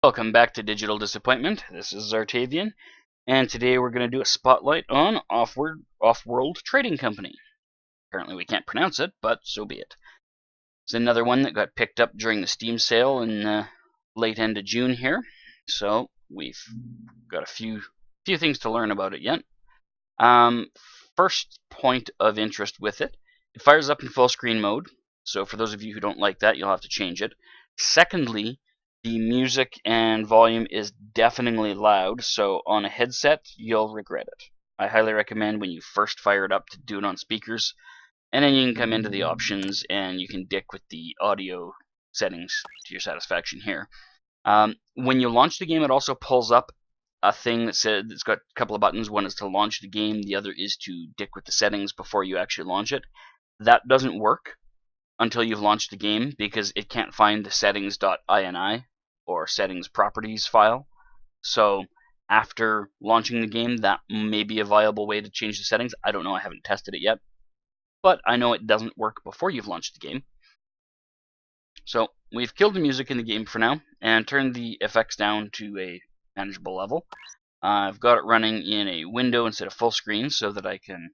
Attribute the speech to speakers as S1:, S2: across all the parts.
S1: Welcome back to Digital Disappointment. This is Zartavian, and today we're going to do a spotlight on Offworld Trading Company. Apparently we can't pronounce it, but so be it. It's another one that got picked up during the Steam sale in late end of June here, so we've got a few things to learn about it yet. First point of interest with it fires up in full screen mode, so for those of you who don't like that, you'll have to change it. Secondly, the music and volume is deafeningly loud, so on a headset, you'll regret it. I highly recommend when you first fire it up to do it on speakers, and then you can come into the options and you can dick with the audio settings to your satisfaction here. When you launch the game, it also pulls up a thing that said it's got a couple of buttons. One is to launch the game, the other is to dick with the settings before you actually launch it. That doesn't work until you've launched the game because it can't find the settings.ini or settings properties file. So after launching the game, that may be a viable way to change the settings. I don't know, I haven't tested it yet, but I know it doesn't work before you've launched the game. So we've killed the music in the game for now and turned the effects down to a manageable level. I've got it running in a window instead of full screen so that I can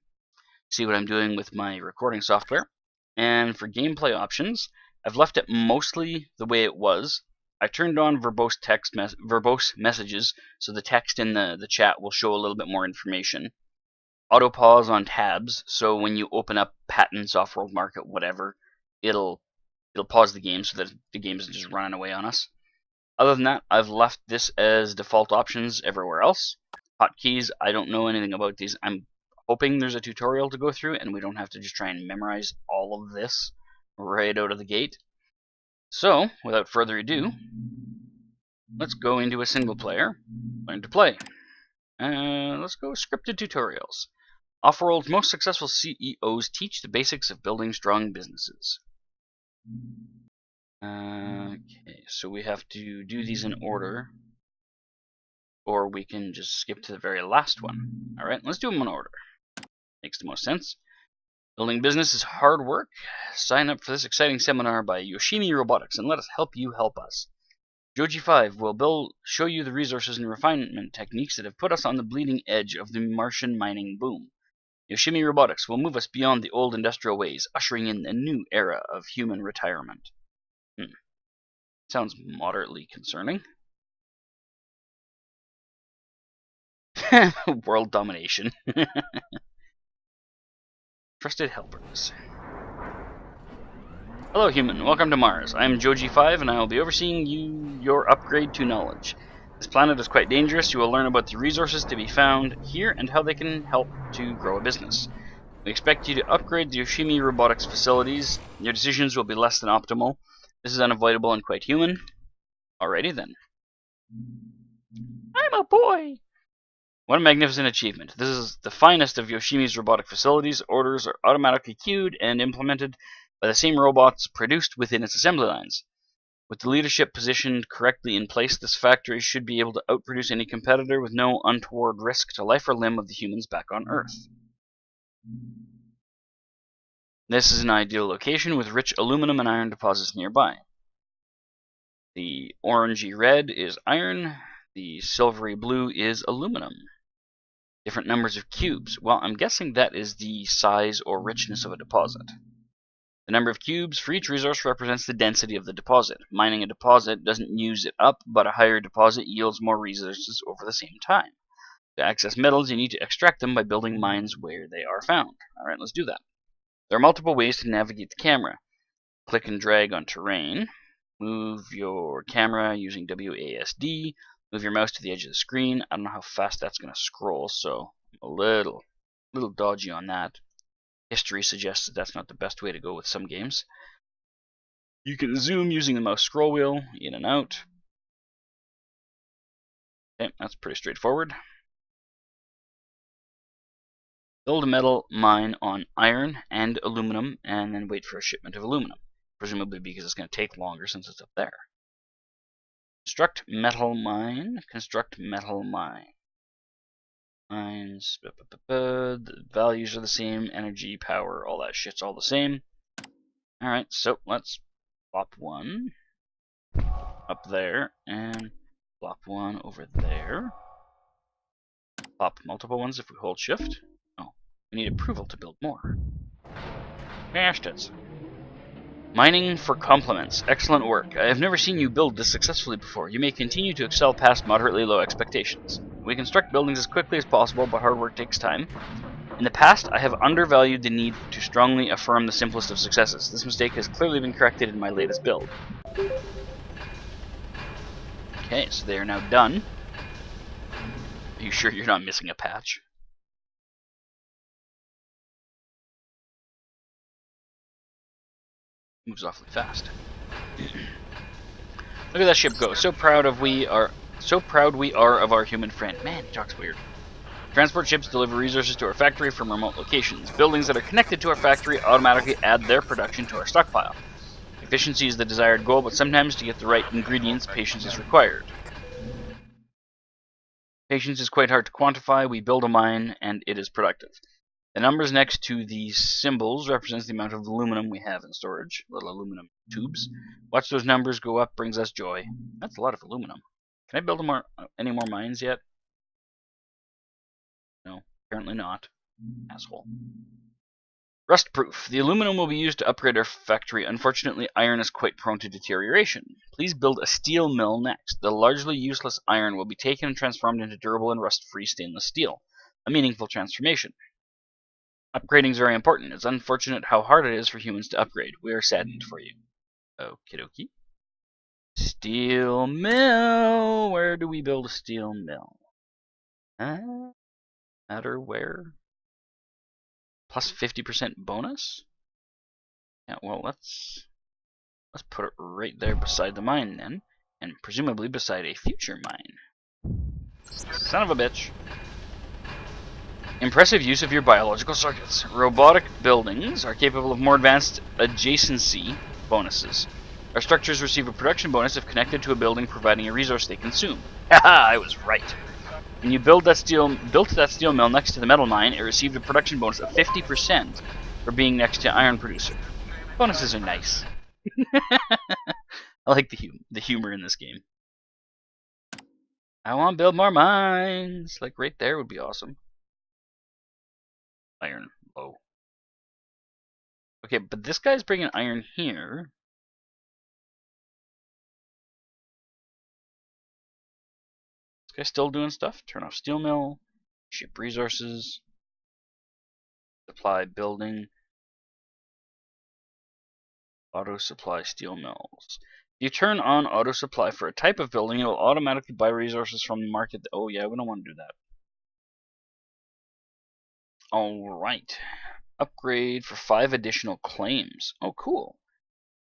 S1: see what I'm doing with my recording software. And for gameplay options, I've left it mostly the way it was. I turned on verbose messages, so the text in the chat will show a little bit more information. Auto pause on tabs, so when you open up patents, off-world market, whatever, it'll pause the game so that the game isn't just running away on us. Other than that, I've left this as default options everywhere else. Hotkeys, I don't know anything about these. I'm hoping there's a tutorial to go through and we don't have to just try and memorize all of this right out of the gate. So, without further ado, let's go into a single player, learn to play. Let's go scripted tutorials. Offworld's most successful CEOs teach the basics of building strong businesses. Okay, so we have to do these in order, or we can just skip to the very last one. Alright, let's do them in order. Makes the most sense. Building business is hard work. Sign up for this exciting seminar by Yoshimi Robotics and let us help you help us. Joji 5 will show you the resources and refinement techniques that have put us on the bleeding edge of the Martian mining boom. Yoshimi Robotics will move us beyond the old industrial ways, ushering in a new era of human retirement. Sounds moderately concerning. World domination. Trusted helpers. Hello human, welcome to Mars. I am Joji 5 and I will be overseeing your upgrade to knowledge. This planet is quite dangerous. You will learn about the resources to be found here and how they can help to grow a business. We expect you to upgrade the Yoshimi Robotics facilities. Your decisions will be less than optimal. This is unavoidable and quite human. Alrighty then. I'm a boy! What a magnificent achievement. This is the finest of Yoshimi's robotic facilities. Orders are automatically queued and implemented by the same robots produced within its assembly lines. With the leadership positioned correctly in place, this factory should be able to outproduce any competitor with no untoward risk to life or limb of the humans back on Earth. This is an ideal location with rich aluminum and iron deposits nearby. The orangey red is iron, the silvery blue is aluminum. Different numbers of cubes. Well, I'm guessing that is the size or richness of a deposit. The number of cubes for each resource represents the density of the deposit. Mining a deposit doesn't use it up, but a higher deposit yields more resources over the same time. To access metals, you need to extract them by building mines where they are found. Alright, let's do that. There are multiple ways to navigate the camera. Click and drag on terrain. Move your camera using WASD. Move your mouse to the edge of the screen. I don't know how fast that's going to scroll, so I'm a little dodgy on that. History suggests that that's not the best way to go with some games. You can zoom using the mouse scroll wheel, in and out. Okay, that's pretty straightforward. Build a metal mine on iron and aluminum, and then wait for a shipment of aluminum. Presumably because it's going to take longer since it's up there. Construct metal mine. Construct metal mine. Mines. The values are the same. Energy, power, all that shit's all the same. Alright, so let's pop one up there and one over there. Pop multiple ones if we hold shift. Oh, we need approval to build more. Bastards. Mining for compliments. Excellent work. I have never seen you build this successfully before. You may continue to excel past moderately low expectations. We construct buildings as quickly as possible, but hard work takes time. In the past, I have undervalued the need to strongly affirm the simplest of successes. This mistake has clearly been corrected in my latest build. Okay, so they are now done. Are you sure you're not missing a patch? Moves awfully fast. Look at that ship go. So proud we are of our human friend. Man, he talks weird. Transport ships deliver resources to our factory from remote locations. Buildings that are connected to our factory automatically add their production to our stockpile. Efficiency is the desired goal, but sometimes to get the right ingredients, patience is required. Patience is quite hard to quantify. We build a mine, and it is productive. The numbers next to the symbols represents the amount of aluminum we have in storage. Little aluminum tubes. Watch those numbers go up brings us joy. That's a lot of aluminum. Can I build any more mines yet? No, apparently not. Asshole. Rust proof. The aluminum will be used to upgrade our factory. Unfortunately, iron is quite prone to deterioration. Please build a steel mill next. The largely useless iron will be taken and transformed into durable and rust-free stainless steel. A meaningful transformation. Upgrading is very important. It's unfortunate how hard it is for humans to upgrade. We are saddened for you. Okie dokie. Steel mill. Where do we build a steel mill? Matter where? Plus 50% bonus? Yeah, well, let's put it right there beside the mine then, and presumably beside a future mine. Son of a bitch. Impressive use of your biological circuits. Robotic buildings are capable of more advanced adjacency bonuses. Our structures receive a production bonus if connected to a building providing a resource they consume. Haha, I was right. When you built that steel mill next to the metal mine, it received a production bonus of 50% for being next to iron producer. Bonuses are nice. I like the humor in this game. I want to build more mines. Like right there would be awesome. Iron low. Okay, but this guy's bringing iron here. This guy's still doing stuff. Turn off steel mill. Ship resources. Supply building. Auto supply steel mills. If you turn on auto supply for a type of building, it will automatically buy resources from the market. Oh yeah, we don't want to do that. Alright. Upgrade for 5 additional claims. Oh, cool.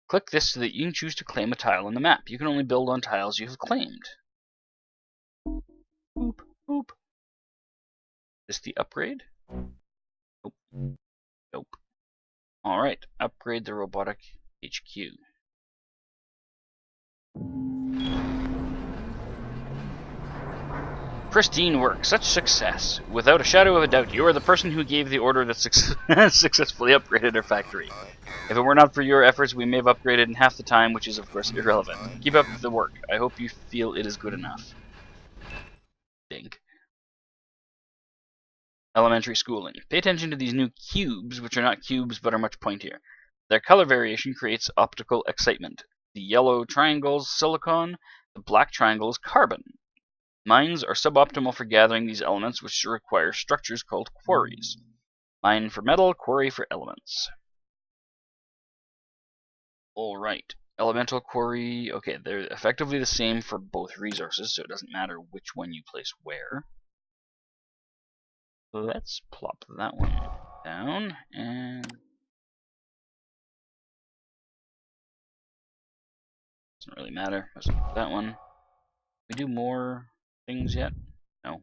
S1: Click this so that you can choose to claim a tile on the map. You can only build on tiles you have claimed. Boop, boop. Is this the upgrade? Nope. Nope. Alright, upgrade the robotic HQ. Pristine work, such success. Without a shadow of a doubt, you are the person who gave the order that successfully upgraded our factory. If it were not for your efforts, we may have upgraded in half the time, which is of course irrelevant. Keep up the work. I hope you feel it is good enough. Dink. Elementary schooling. Pay attention to these new cubes, which are not cubes but are much pointier. Their color variation creates optical excitement. The yellow triangles silicon, the black triangles carbon. Mines are suboptimal for gathering these elements, which require structures called quarries. Mine for metal, quarry for elements. Alright. Elemental quarry. Okay, they're effectively the same for both resources, so it doesn't matter which one you place where. Let's plop that one down, and doesn't really matter. Let's put that one. We do more things yet? No.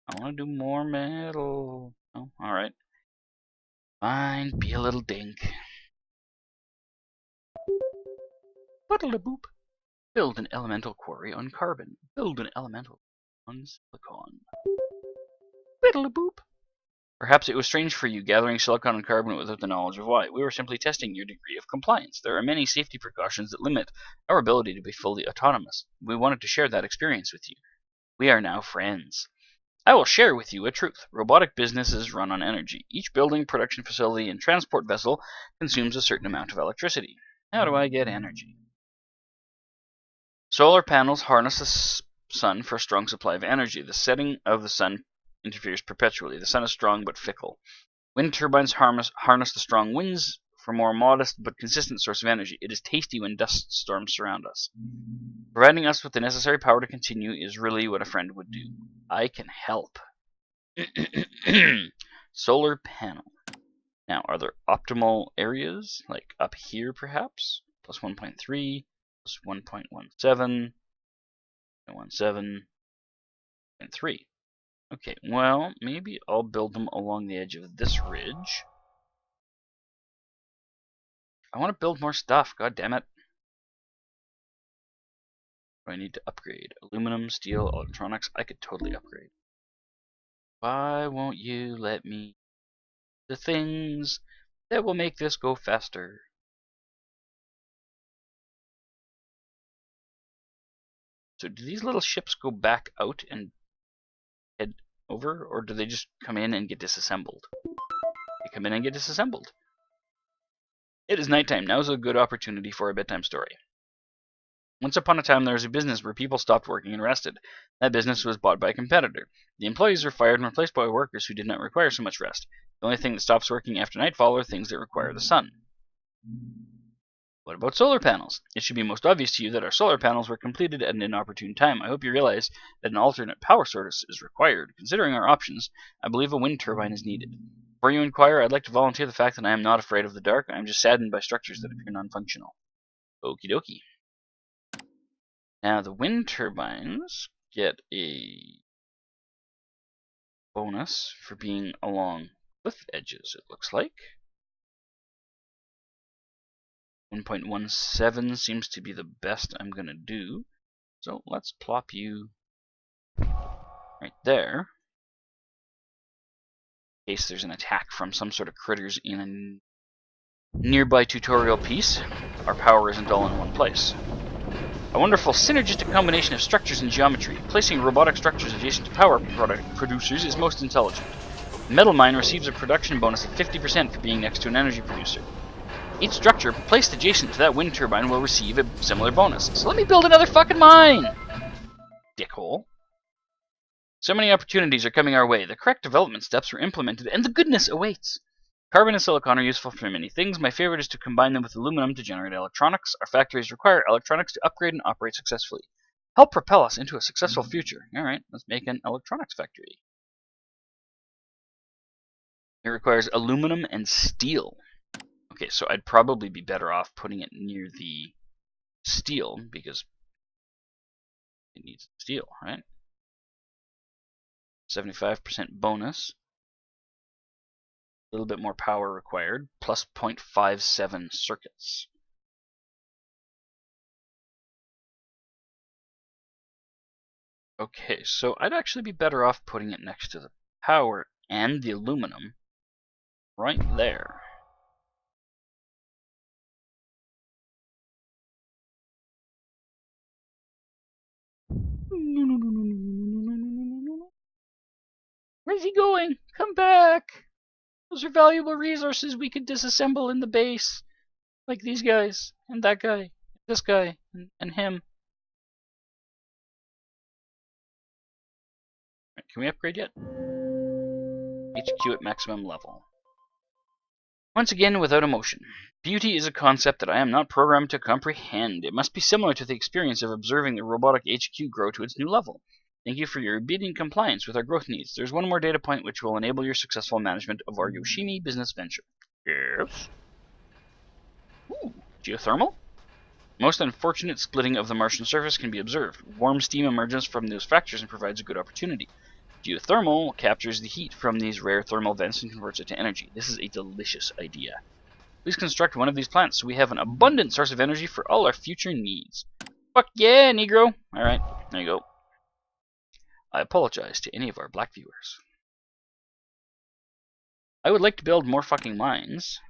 S1: I want to do more metal. Oh, alright. Fine, be a little dink. Buddle-a-boop. Build an elemental quarry on carbon. Build an elemental on silicon. Buddle-a-boop. Perhaps it was strange for you gathering silicon and carbon without the knowledge of why. We were simply testing your degree of compliance. There are many safety precautions that limit our ability to be fully autonomous. We wanted to share that experience with you. We are now friends. I will share with you a truth. Robotic businesses run on energy. Each building, production facility, and transport vessel consumes a certain amount of electricity. How do I get energy? Solar panels harness the sun for a strong supply of energy. The setting of the sun interferes perpetually. The sun is strong but fickle. Wind turbines harness the strong winds for a more modest but consistent source of energy. It is tasty when dust storms surround us. Providing us with the necessary power to continue is really what a friend would do. I can help. Solar panel. Now, are there optimal areas? Like up here, perhaps? Plus 1.3, plus 1.17, 0.17, and 3. Okay, well, maybe I'll build them along the edge of this ridge. I want to build more stuff, god damn it. Do I need to upgrade? Aluminum, steel, electronics? I could totally upgrade. Why won't you let me the things that will make this go faster? So do these little ships go back out and head over, or do they just come in and get disassembled? They come in and get disassembled. It is nighttime. Now is a good opportunity for a bedtime story. Once upon a time, there was a business where people stopped working and rested. That business was bought by a competitor. The employees were fired and replaced by workers who did not require so much rest. The only thing that stops working after nightfall are things that require the sun. What about solar panels? It should be most obvious to you that our solar panels were completed at an inopportune time. I hope you realize that an alternate power source is required. Considering our options, I believe a wind turbine is needed. Before you inquire, I'd like to volunteer the fact that I am not afraid of the dark. I am just saddened by structures that appear non-functional. Okie dokie. Now the wind turbines get a bonus for being along cliff edges, it looks like. 1.17 seems to be the best I'm going to do. So let's plop you right there. In case there's an attack from some sort of critters in a nearby tutorial piece, our power isn't all in one place. A wonderful synergistic combination of structures and geometry. Placing robotic structures adjacent to power producers is most intelligent. The metal mine receives a production bonus of 50% for being next to an energy producer. Each structure placed adjacent to that wind turbine will receive a similar bonus. So let me build another fucking mine! Dickhole. So many opportunities are coming our way. The correct development steps were implemented, and the goodness awaits. Carbon and silicon are useful for many things. My favorite is to combine them with aluminum to generate electronics. Our factories require electronics to upgrade and operate successfully. Help propel us into a successful future. Alright, let's make an electronics factory. It requires aluminum and steel. Okay, so I'd probably be better off putting it near the steel, because it needs steel, right? 75% bonus. A little bit more power required, plus 0.57 circuits. Okay, so I'd actually be better off putting it next to the power and the aluminum right there. Where's he going? Come back! Those are valuable resources we could disassemble in the base. Like these guys, and that guy, this guy, and him. Right, can we upgrade yet? HQ at maximum level. Once again, without emotion. Beauty is a concept that I am not programmed to comprehend. It must be similar to the experience of observing the robotic HQ grow to its new level. Thank you for your obedient compliance with our growth needs. There's one more data point which will enable your successful management of our Yoshimi business venture. Yes. Ooh, geothermal? Most unfortunate splitting of the Martian surface can be observed. Warm steam emerges from those fractures and provides a good opportunity. Geothermal captures the heat from these rare thermal vents and converts it to energy. This is a delicious idea. Please construct one of these plants so we have an abundant source of energy for all our future needs. Fuck yeah, Negro! Alright, there you go. I apologize to any of our black viewers. I would like to build more fucking mines.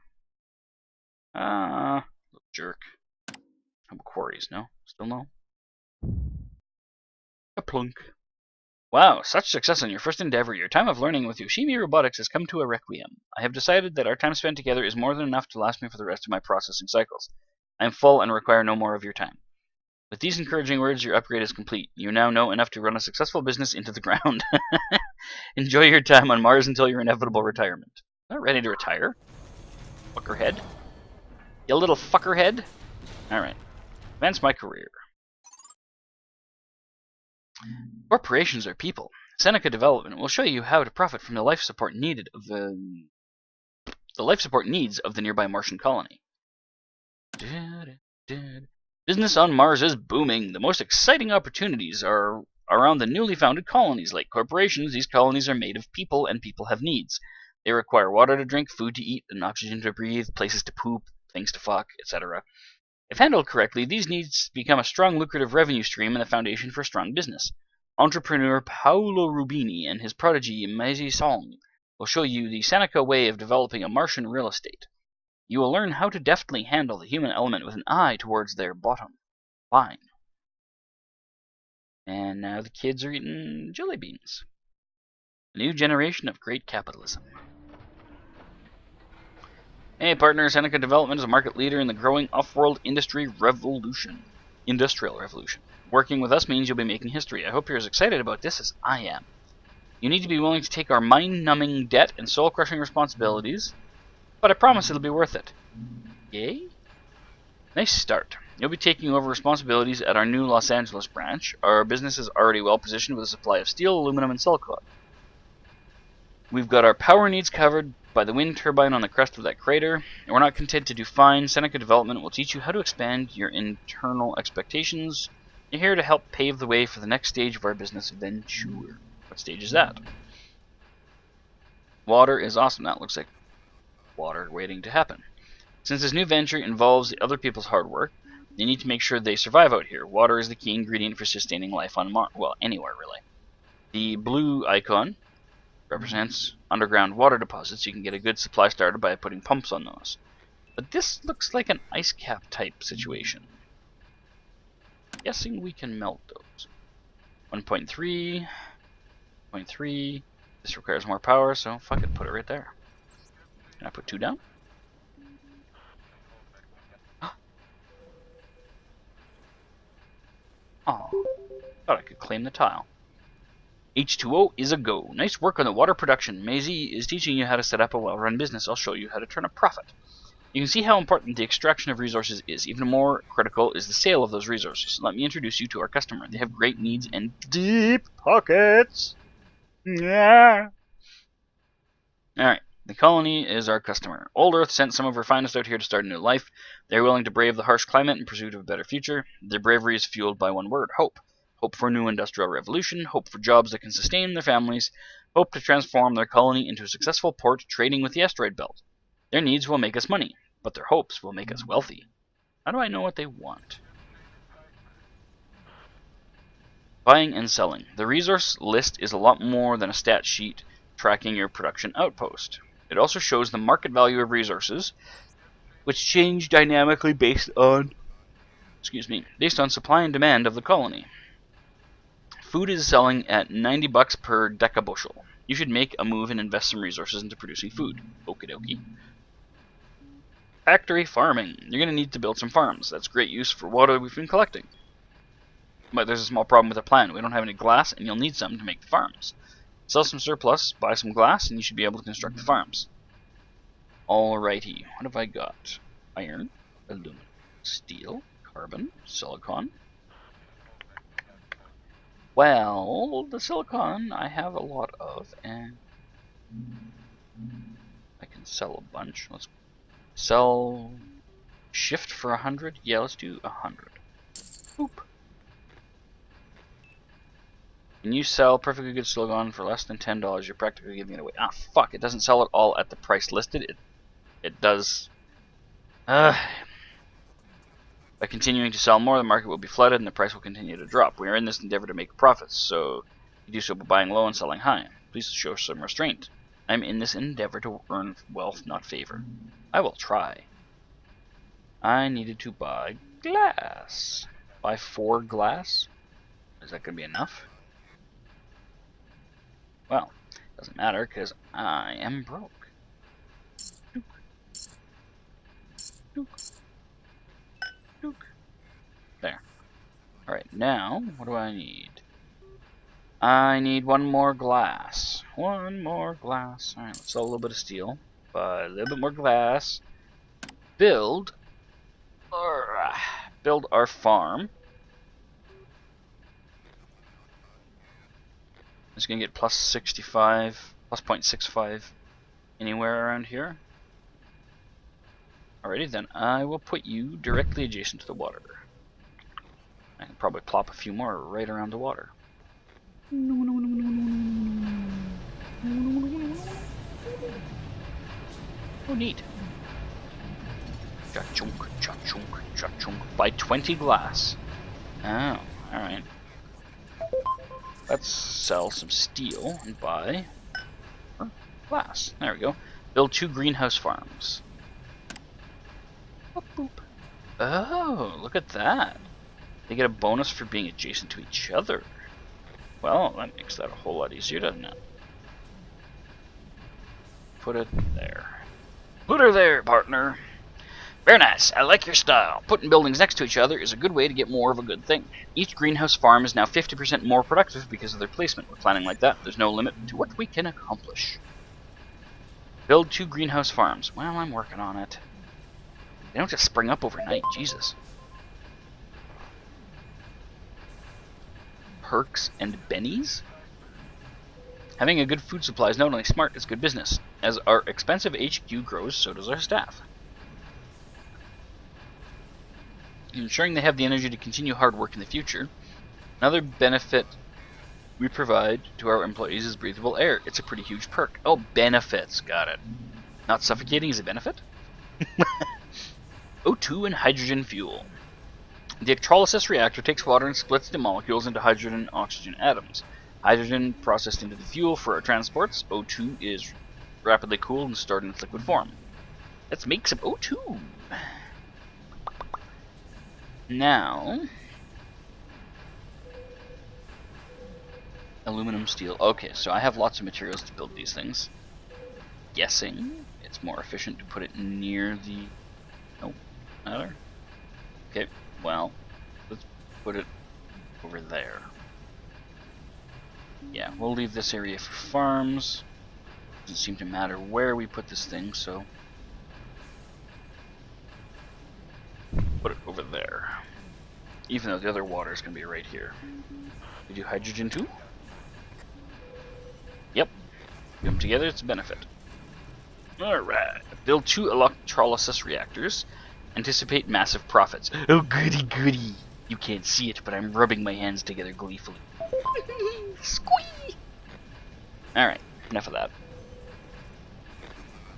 S1: Jerk. How about quarries? No? Still no? A plunk. Wow, such success on your first endeavor. Your time of learning with Yoshimi Robotics has come to a requiem. I have decided that our time spent together is more than enough to last me for the rest of my processing cycles. I am full and require no more of your time. With these encouraging words, your upgrade is complete. You now know enough to run a successful business into the ground. Enjoy your time on Mars until your inevitable retirement. Not ready to retire? Fuckerhead. You little fuckerhead. Alright. Advance my career. Corporations are people. Seneca Development will show you how to profit from the life support needed of the life support needs of the nearby Martian colony. Business on Mars is booming. The most exciting opportunities are around the newly founded colonies. Like corporations, these colonies are made of people, and people have needs. They require water to drink, food to eat, and oxygen to breathe, places to poop, things to fuck, etc. If handled correctly, these needs become a strong, lucrative revenue stream and the foundation for strong business. Entrepreneur Paolo Rubini and his prodigy Maisy Song will show you the Seneca way of developing a Martian real estate. You will learn how to deftly handle the human element with an eye towards their bottom line. And now the kids are eating jelly beans. A new generation of great capitalism. Hey partner, Seneca Development is a market leader in the growing off-world industrial revolution. Working with us means you'll be making history. I hope you're as excited about this as I am. You need to be willing to take our mind-numbing debt and soul-crushing responsibilities, but I promise it'll be worth it. Yay? Nice start. You'll be taking over responsibilities at our new Los Angeles branch. Our business is already well positioned with a supply of steel, aluminum, and silicon. We've got our power needs covered by the wind turbine on the crest of that crater, and we're not content to do fine. Seneca Development will teach you how to expand your internal expectations. You're here to help pave the way for the next stage of our business venture. What stage is that? Water is awesome. That looks like water waiting to happen. Since this new venture involves other people's hard work, you need to make sure they survive out here. Water is the key ingredient for sustaining life on Mars. Well, anywhere, really. The blue icon represents underground water deposits. You can get a good supply started by putting pumps on those. But this looks like an ice cap type situation. Guessing we can melt those. 1.3, 0.3. This requires more power, so fuck it, put it right there. Can I put 2 down? Oh, thought I could claim the tile. H2O is a go. Nice work on the water production. Maisie is teaching you how to set up a well-run business. I'll show you how to turn a profit. You can see how important the extraction of resources is. Even more critical is the sale of those resources. Let me introduce you to our customer. They have great needs and deep pockets. Yeah. Alright, the colony is our customer. Old Earth sent some of her finest out here to start a new life. They are willing to brave the harsh climate in pursuit of a better future. Their bravery is fueled by one word: hope. Hope for a new industrial revolution, hope for jobs that can sustain their families, hope to transform their colony into a successful port trading with the asteroid belt. Their needs will make us money, but their hopes will make us wealthy. How do I know what they want? Buying and selling. The resource list is a lot more than a stat sheet tracking your production outpost. It also shows the market value of resources, which change dynamically based on supply and demand of the colony. Food is selling at $90 per decabushel. You should make a move and invest some resources into producing food. Okie dokie. Factory farming. You're going to need to build some farms. That's great use for water we've been collecting. But there's a small problem with the plan. We don't have any glass, and you'll need some to make the farms. Sell some surplus, buy some glass, and you should be able to construct the farms. Alrighty. What have I got? Iron, aluminum, steel, carbon, silicon. Well, the silicon I have a lot of, and I can sell a bunch. Let's sell shift for 100. Yeah, let's do 100. Boop. Can you sell perfectly good silicon for less than $10? You're practically giving it away. Ah, fuck! It doesn't sell it all at the price listed. It does. By continuing to sell more, the market will be flooded and the price will continue to drop. We are in this endeavor to make profits, so you do so by buying low and selling high. Please show some restraint. I'm in this endeavor to earn wealth, not favor. I will try. I needed to buy glass. Buy 4 glass? Is that going to be enough? Well, doesn't matter because I am broke. Dook. Dook. Dook. There. Alright, now, what do I need? I need 1 more glass. 1 more glass. Alright, let's sell a little bit of steel. Buy a little bit more glass. Build our farm. It's going to get plus 65, plus 0.65 anywhere around here. Alrighty, then I will put you directly adjacent to the water. I can probably plop a few more right around the water. Oh, neat. Cha-chunk, cha-chunk, cha-chunk. Buy 20 glass. Oh, alright. Let's sell some steel and buy glass. There we go. Build 2 greenhouse farms. Boop, boop. Oh, look at that. They get a bonus for being adjacent to each other. Well, that makes that a whole lot easier, doesn't it? Put it there. Put her there, partner. Very nice. I like your style. Putting buildings next to each other is a good way to get more of a good thing. Each greenhouse farm is now 50% more productive because of their placement. With planning like that, there's no limit to what we can accomplish. Build 2 greenhouse farms. Well, I'm working on it. They don't just spring up overnight. Jesus. Perks and bennies? Having a good food supply is not only smart, it's good business. As our expensive HQ grows, so does our staff. Ensuring they have the energy to continue hard work in the future. Another benefit we provide to our employees is breathable air. It's a pretty huge perk. Oh, benefits. Got it. Not suffocating is a benefit? O2 and hydrogen fuel. The electrolysis reactor takes water and splits the molecules into hydrogen and oxygen atoms. Hydrogen processed into the fuel for our transports. O2 is rapidly cooled and stored in its liquid form. Let's make some O2. Now, aluminum, steel. Okay, so I have lots of materials to build these things. Guessing it's more efficient to put it near the... Nope, matter. Okay, well, let's put it over there. Yeah, we'll leave this area for farms. Doesn't seem to matter where we put this thing, so put it over there. Even though the other water is going to be right here. We do hydrogen too? Yep. Put them together, it's a benefit. Alright. Build 2 electrolysis reactors. Anticipate massive profits. Oh, goody goody. You can't see it, but I'm rubbing my hands together gleefully. Squee! Alright, enough of that.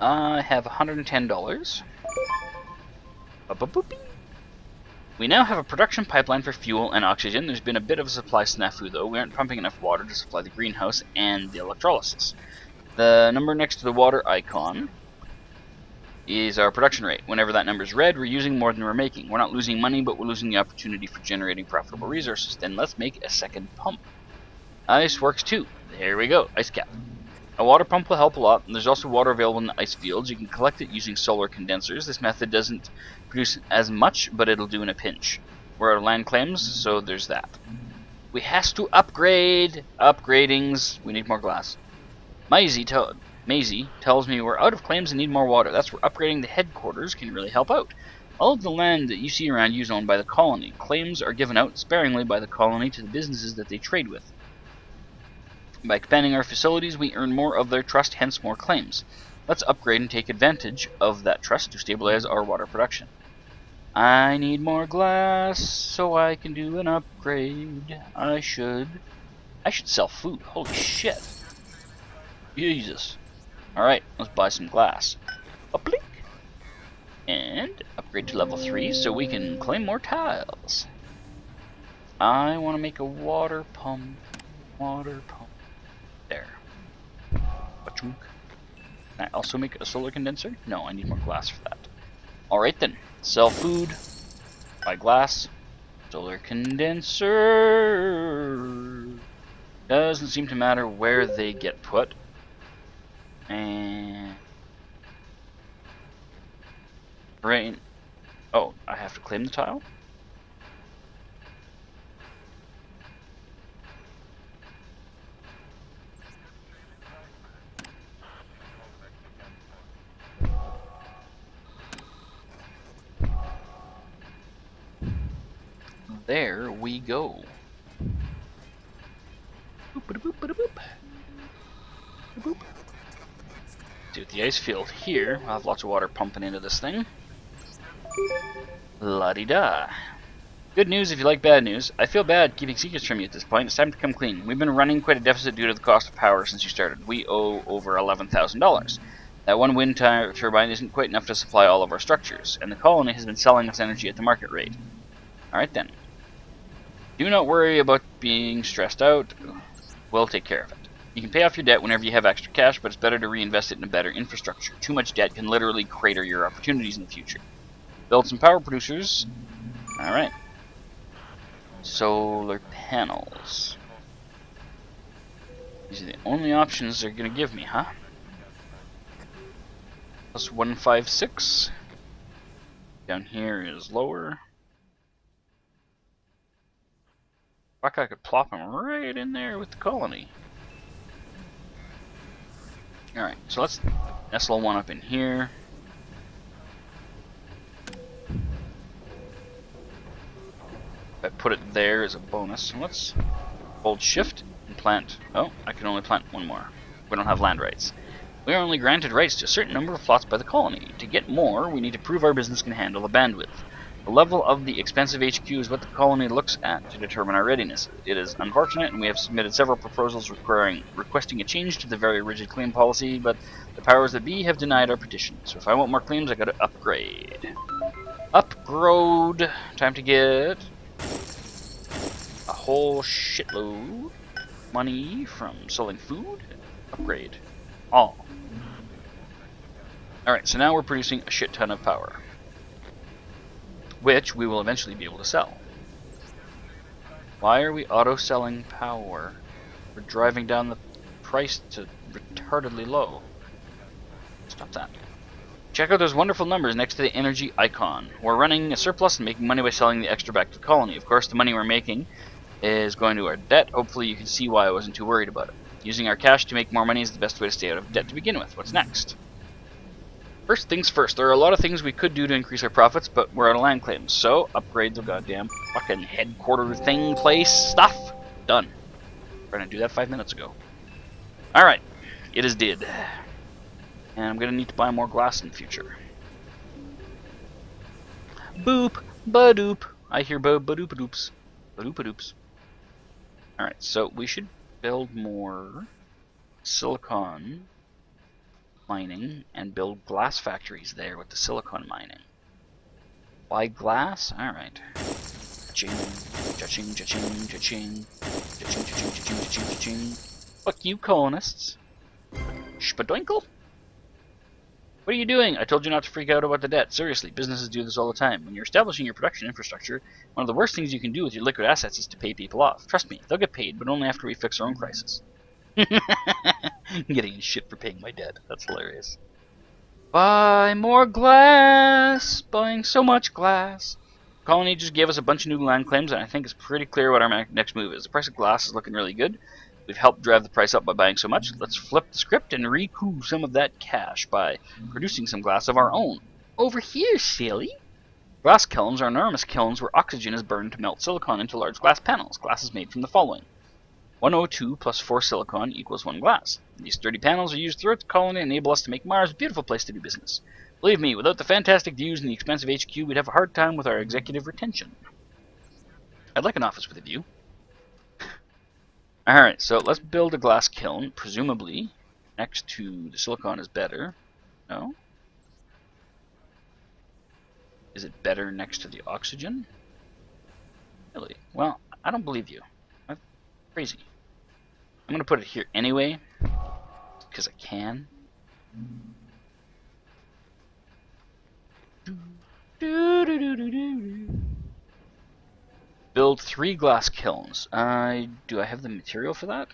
S1: I have $110. We now have a production pipeline for fuel and oxygen. There's been a bit of a supply snafu though. We aren't pumping enough water to supply the greenhouse and the electrolysis. The number next to the water icon is our production rate. Whenever that number is red, we're using more than we're making. We're not losing money, but we're losing the opportunity for generating profitable resources. Then let's make a second pump. Ice works too. There we go, ice cap. A water pump will help a lot, and there's also water available in the ice fields. You can collect it using solar condensers. This method doesn't produce as much, but it'll do in a pinch. We're out of land claims, so there's that. We has to upgrade. Upgradings. We need more glass. Maisie tells me we're out of claims and need more water. That's where upgrading the headquarters can really help out. All of the land that you see around you is owned by the colony. Claims are given out sparingly by the colony to the businesses that they trade with. By expanding our facilities, we earn more of their trust, hence more claims. Let's upgrade and take advantage of that trust to stabilize our water production. I need more glass so I can do an upgrade. I should sell food. Holy shit. Jesus. Alright, let's buy some glass. A blink. And upgrade to level 3 so we can claim more tiles. I want to make a water pump. Water pump. There. Ba-chunk. Can I also make a solar condenser? No, I need more glass for that. Alright then. Sell food. Buy glass. Solar condenser. Doesn't seem to matter where they get put. And... right. Oh, I have to claim the tile? There we go. See with the ice field here, I'll have lots of water pumping into this thing. La-di-da. Good news if you like bad news. I feel bad keeping secrets from you at this point. It's time to come clean. We've been running quite a deficit due to the cost of power since you started. We owe over $11,000. That one wind turbine isn't quite enough to supply all of our structures, and the colony has been selling us energy at the market rate. Alright then. Do not worry about being stressed out. We'll take care of it. You can pay off your debt whenever you have extra cash, but it's better to reinvest it in a better infrastructure. Too much debt can literally crater your opportunities in the future. Build some power producers. Alright. Solar panels. These are the only options they're going to give me, huh? Plus 156. Down here is lower. Fuck, I could plop them right in there with the colony. Alright, so let's nestle one up in here. If I put it there as a bonus, let's hold shift and plant. Oh, I can only plant one more. We don't have land rights. We are only granted rights to a certain number of plots by the colony. To get more, we need to prove our business can handle the bandwidth. The level of the expensive HQ is what the colony looks at to determine our readiness. It is unfortunate, and we have submitted several proposals requesting a change to the very rigid claim policy, but the powers that be have denied our petition. So if I want more claims, I gotta upgrade. Upgrade! Time to get a whole shitload money from selling food. Upgrade. All. Alright, so now we're producing a shit ton of power, which we will eventually be able to sell. Why are we auto-selling power? We're driving down the price to retardedly low. Stop that. Check out those wonderful numbers next to the energy icon. We're running a surplus and making money by selling the extra back to the colony. Of course, the money we're making is going to our debt. Hopefully you can see why I wasn't too worried about it. Using our cash to make more money is the best way to stay out of debt to begin with. What's next? First things first, there are a lot of things we could do to increase our profits, but we're out of land claims, so upgrade the goddamn fucking headquarter thing place stuff. Done. We're gonna do that 5 minutes ago. Alright, it is did. And I'm gonna need to buy more glass in the future. Boop, ba-doop. I hear ba-doop-a-doops. Ba-doop-a-doops. Alright, so we should build more silicon mining and build glass factories there with the silicon mining. Buy glass? Alright. Cha-ching, cha-ching, cha-ching, cha-ching. Cha-ching, cha-ching, cha-ching, cha-ching, cha-ching. Fuck you, colonists. Spadoinkle? What are you doing? I told you not to freak out about the debt. Seriously, businesses do this all the time. When you're establishing your production infrastructure, one of the worst things you can do with your liquid assets is to pay people off. Trust me, they'll get paid, but only after we fix our own crisis. Getting shit for paying my debt. That's hilarious. Buy more glass! Buying so much glass. Colony just gave us a bunch of new land claims, and I think it's pretty clear what our next move is. The price of glass is looking really good. We've helped drive the price up by buying so much. Let's flip the script and recoup some of that cash by producing some glass of our own. Over here, silly! Glass kilns are enormous kilns where oxygen is burned to melt silicon into large glass panels. Glass is made from the following. 102 plus 4 silicon equals 1 glass. These sturdy panels are used throughout the colony and enable us to make Mars a beautiful place to do business. Believe me, without the fantastic views and the expensive HQ, we'd have a hard time with our executive retention. I'd like an office with a view. Alright, so let's build a glass kiln, presumably next to the silicon is better. No? Is it better next to the oxygen? Really? Well, I don't believe you. That's crazy. I'm going to put it here anyway, because I can. Build 3 glass kilns. Do I have the material for that?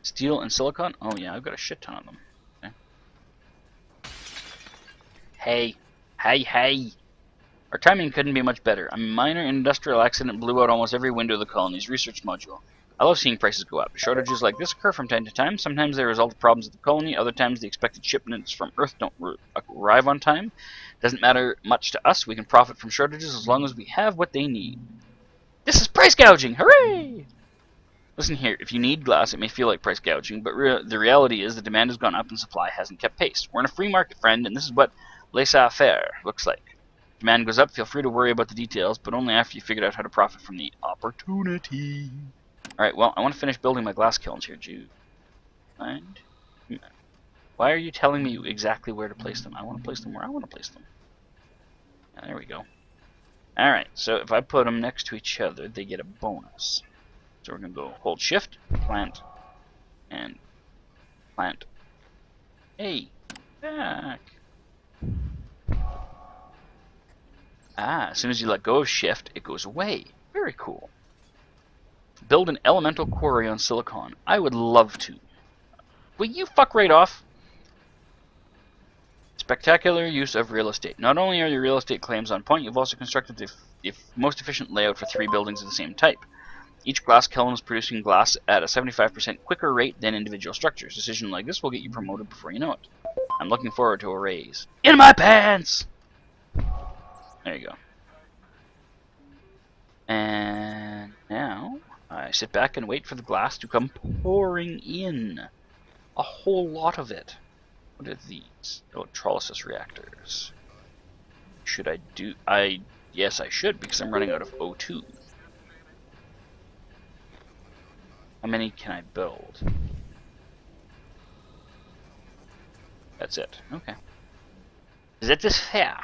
S1: Steel and silicon? Oh yeah, I've got a shit ton of them. Okay. Hey! Our timing couldn't be much better. A minor industrial accident blew out almost every window of the colony's research module. I love seeing prices go up. Shortages like this occur from time to time. Sometimes they result in problems at the colony. Other times the expected shipments from Earth don't arrive on time. Doesn't matter much to us. We can profit from shortages as long as we have what they need. This is price gouging! Hooray! Listen here, if you need glass, it may feel like price gouging, but the reality is the demand has gone up and supply hasn't kept pace. We're in a free market, friend, and this is what laissez-faire looks like. Demand goes up, feel free to worry about the details, but only after you figured out how to profit from the opportunity. Alright, well, I want to finish building my glass kilns here, Jude. Mind? Why are you telling me exactly where to place them? I want to place them where I want to place them. Yeah, there we go. Alright, so if I put them next to each other, they get a bonus. So we're going to go hold shift, plant, and plant. Hey, back. As soon as you let go of shift, it goes away. Very cool. Build an elemental quarry on silicon. I would love to. Will you fuck right off? Spectacular use of real estate. Not only are your real estate claims on point, you've also constructed the most efficient layout for 3 buildings of the same type. Each glass kiln is producing glass at a 75% quicker rate than individual structures. A decision like this will get you promoted before you know it. I'm looking forward to a raise. In my pants! There you go. And now I sit back and wait for the glass to come pouring in. A whole lot of it. What are these? Electrolysis reactors. Should I do... Yes, I should, because I'm running out of O2. How many can I build? That's it. Okay. That is fair.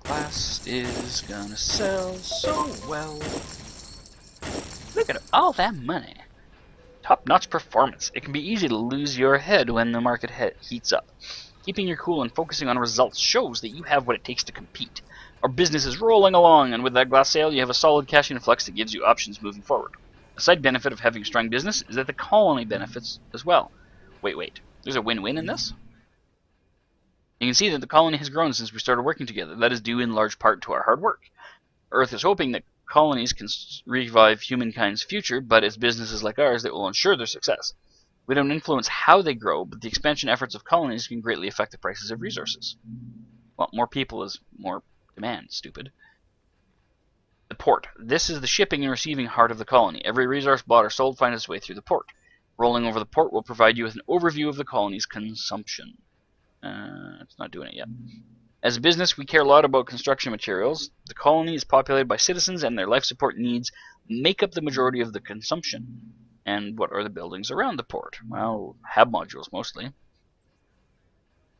S1: Glass is gonna sell so well. Look at all that money. Top-notch performance. It can be easy to lose your head when the market heats up. Keeping your cool and focusing on results shows that you have what it takes to compete. Our business is rolling along, and with that glass sale, you have a solid cash influx that gives you options moving forward. A side benefit of having a strong business is that the colony benefits as well. Wait. There's a win-win in this? You can see that the colony has grown since we started working together. That is due in large part to our hard work. Earth is hoping that colonies can revive humankind's future, but it's businesses like ours that will ensure their success. We don't influence how they grow, but the expansion efforts of colonies can greatly affect the prices of resources. Well, more people is more demand, stupid. The port. This is the shipping and receiving heart of the colony. Every resource bought or sold finds its way through the port. Rolling over the port will provide you with an overview of the colony's consumption. It's not doing it yet. As a business, we care a lot about construction materials. The colony is populated by citizens, and their life support needs make up the majority of the consumption. And what are the buildings around the port? Well, hab modules mostly.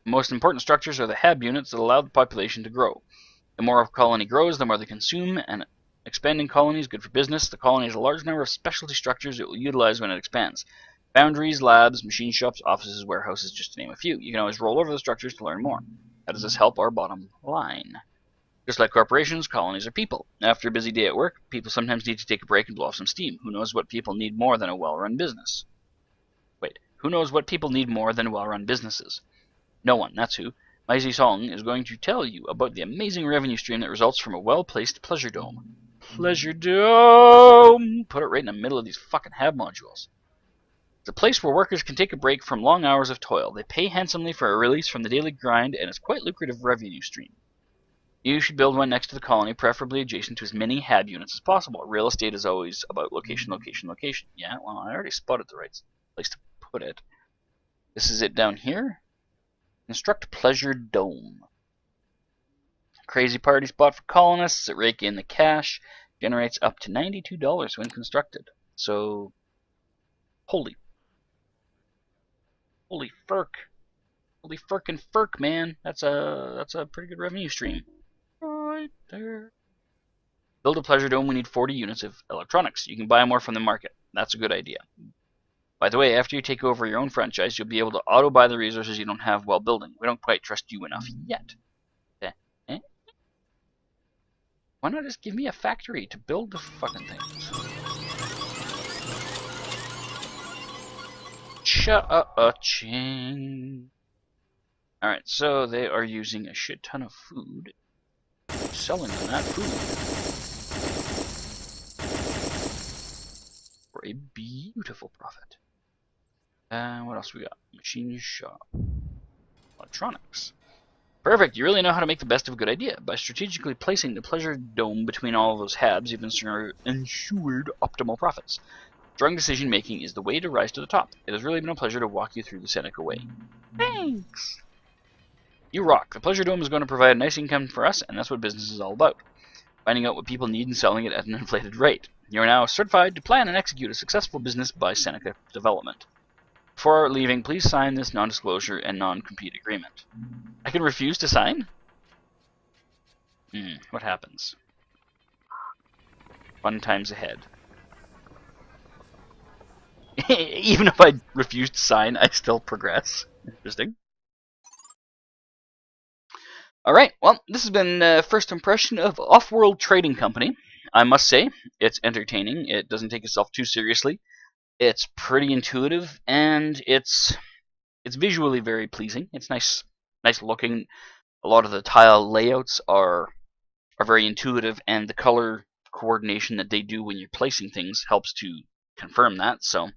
S1: The most important structures are the hab units that allow the population to grow. The more a colony grows, the more they consume, and expanding colony is good for business. The colony has a large number of specialty structures it will utilize when it expands. Foundries, labs, machine shops, offices, warehouses, just to name a few. You can always roll over the structures to learn more. How does this help our bottom line? Just like corporations, colonies are people. After a busy day at work, people sometimes need to take a break and blow off some steam. Who knows what people need more than a well-run business? Wait, who knows what people need more than well-run businesses? No one, that's who. Maisie Song is going to tell you about the amazing revenue stream that results from a well-placed pleasure dome. Pleasure dome! Put it right in the middle of these fucking hab modules. It's a place where workers can take a break from long hours of toil. They pay handsomely for a release from the daily grind, and it's quite a lucrative revenue stream. You should build one next to the colony, preferably adjacent to as many hab units as possible. Real estate is always about location, location, location. Yeah, well, I already spotted the right place to put it. This is it down here. Construct Pleasure Dome. Crazy party spot for colonists that rake in the cash. Generates up to $92 when constructed. So, holy furk. Holy furk, man. That's a pretty good revenue stream. Right there. build a pleasure dome, we need 40 units of electronics. You can buy more from the market. That's a good idea. By the way, after you take over your own franchise, you'll be able to auto-buy the resources you don't have while building. We don't quite trust you enough yet. Eh? Why not just give me a factory to build the fucking things? Cha-ching. Alright, so they are using a shit ton of food. Selling them that food. For a beautiful profit. What else we got? Machine shop. Electronics. Perfect, you really know how to make the best of a good idea. By strategically placing the pleasure dome between all of those habs, you've ensured optimal profits. Strong decision making is the way to rise to the top. It has really been a pleasure to walk you through the Seneca way. Thanks! You rock. The pleasure dome is going to provide a nice income for us, and that's what business is all about. Finding out what people need and selling it at an inflated rate. You are now certified to plan and execute a successful business by Seneca Development. Before leaving, please sign this non-disclosure and non-compete agreement. I can refuse to sign? What happens? Fun times ahead. Even if I refuse to sign, I still progress. Interesting. Alright, well, this has been first impression of Offworld Trading Company. I must say, it's entertaining. It doesn't take itself too seriously. It's pretty intuitive, and it's visually very pleasing. It's nice looking. A lot of the tile layouts are very intuitive, and the color coordination that they do when you're placing things helps to confirm that. So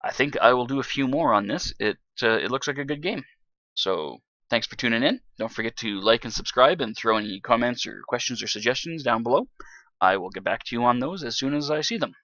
S1: I think I will do a few more on this. It looks like a good game. So thanks for tuning in. Don't forget to like and subscribe, and throw any comments or questions or suggestions down below. I will get back to you on those as soon as I see them.